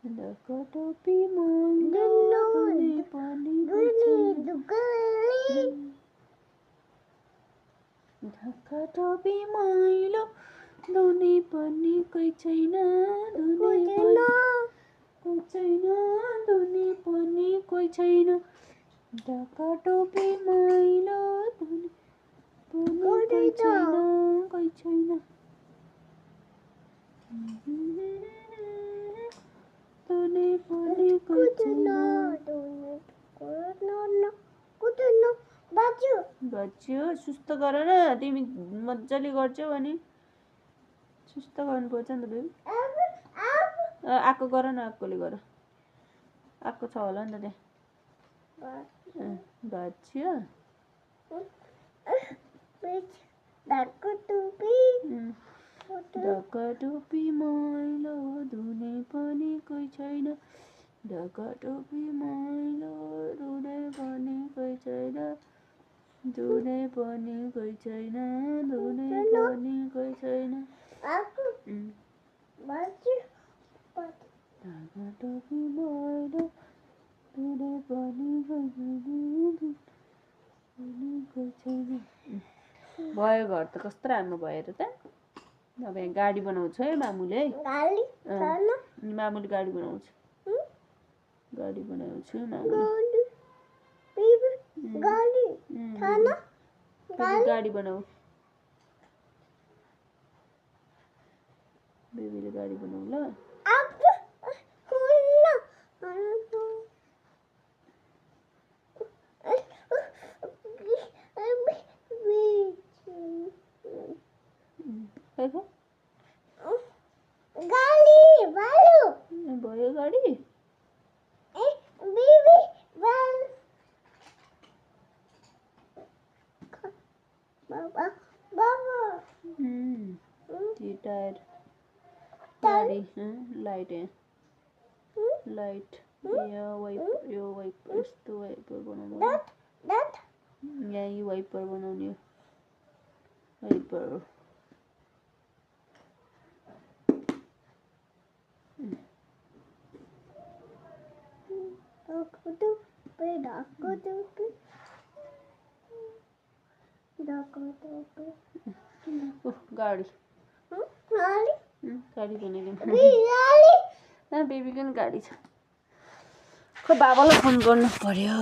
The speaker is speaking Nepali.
ढाकाटोपी मैलो धुने पनि कोही छैन ढाकाटोपी मैलो धुने पनि कोही छैन ढाकाटोपी मैलो धुने पनि कोही छैन धुने पनि कोही छैन ढाकाटोपी मैलो धुने पनि कोही छैन धुने पनि कोही छैन बच्यो सुस्त गर न तिमी मजाले गर्छौ अनि सुस्त गर्नुपर्छ नि त बेबी आको गर न आकोले गर आको छ होला नि त त्यहाँ बच्यो ढाकाटोपी मैलो धुने पनि कोही छैन ढाकाटोपी मैलो धुने पनि कोही छैन धुने पनि कोही छैन ढाकाटोपी मैलो धुने पनि कोही छैन भयो घर त कस्तो राम्रो भयो र त अब यहाँ गाडी बनाउँछ है मामुले मामुले गाडी बनाउँछ गाडी बनाउँछ मामुले गाडी बनाऊ बेबीले गाडी बनाऊ ल भयो गाडी टायर गाडी लाइट लाइट यो वाइपर यस्तो वाइपर बनाउनु यहाँ यो वाइपर बनाउने वाइपर गाडी गाडी बनाइदिउँ बेबीको नि गाडी छ खै बाबालाई फोन गर्नु पर्यो